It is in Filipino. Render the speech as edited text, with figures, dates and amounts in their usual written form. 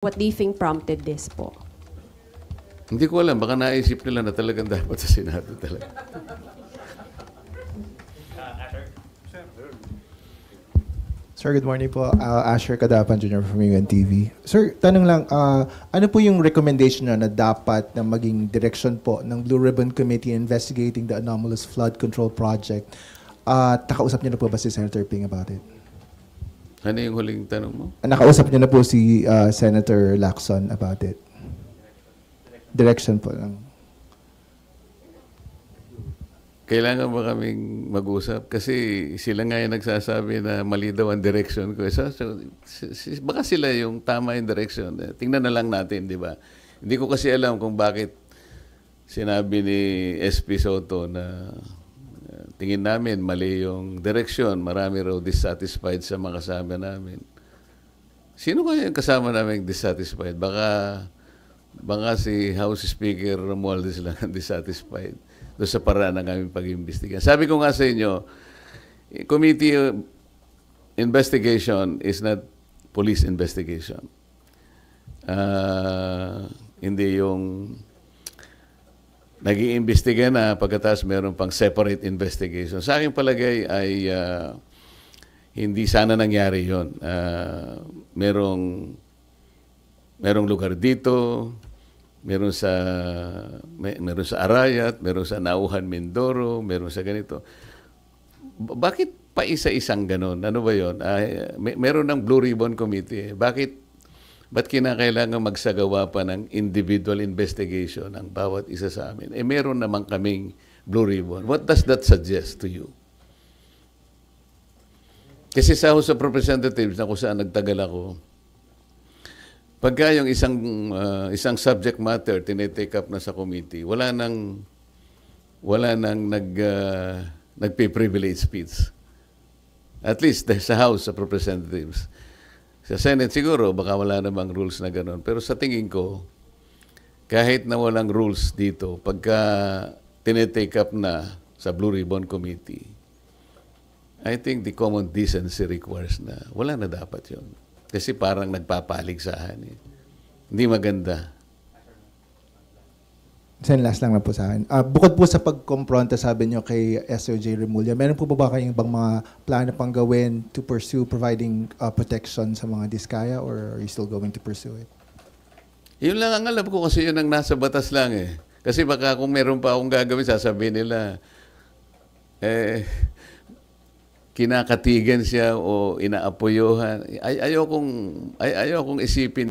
What do you think prompted this po? Hindi ko alam, baka naisip nila na talagang dapat sa Senado talaga. Sir, good morning po. Asher Kadapan Jr. from UNTV. Sir, tanong lang, ano po yung recommendation na dapat na maging direction po ng Blue Ribbon Committee investigating the anomalous flood control project? Nakausap niyo na po ba si Senator Ping about it? Ano yung huling tanong mo? Nakausap niyo na po si Senator Lacson about it? Direction po lang. Kailangan ba kaming mag-usap? Kasi sila nga yung nagsasabi na mali daw ang direction ko. Baka sila yung tama yung direction. Tingnan na lang natin, di ba? Hindi ko kasi alam kung bakit sinabi ni SP Soto na tingin namin mali yung direction. Marami raw dissatisfied sa mga kasama namin. Sino kaya yung kasama namin dissatisfied? Baka si House Speaker Romualdez lang ang dissatisfied doon sa paraan ng aming pag-imbestiga. Sabi ko nga sa inyo, committee investigation is not police investigation. Hindi yung nag-iimbestiga na pagkatapos meron pang separate investigation. Sa aking palagay ay hindi sana nangyari yun. Merong lugar dito, meron sa Arayat, meron sa Nauhan, Mindoro, meron sa ganito. Bakit pa isa-isang ganon? Ano ba yun? Meron ng Blue Ribbon Committee. Ba't kinakailangan magsagawa pa ng individual investigation ang bawat isa sa amin? Meron naman kaming Blue Ribbon. What does that suggest to you? Kasi sa House of Representatives na kung saan nagtagal ako, pagka yung isang subject matter tinitake up na sa committee, wala nang nagpe-privilege speech. At least sa House of Representatives. Sa Senate siguro, baka wala namang rules na gano'n. Pero sa tingin ko, kahit na walang rules dito, pagka tinitake up na sa Blue Ribbon Committee, I think the common decency requires na wala na dapat yun. Kasi parang nagpapaligsahan. Hindi maganda. Sen, last lang na po sa akin. Bukod po sa pagkompronta, sabi niyo kay SOJ Remulla, meron po ba kayong ibang mga plano pang gawin to pursue providing protection sa mga diskaya, or are you still going to pursue it? Yun lang ang alam ko kasi yun ang nasa batas lang eh. Kasi baka kung meron pa akong gagawin, sasabihin nila, kinakatigan siya o inaapoyohan. Ayokong isipin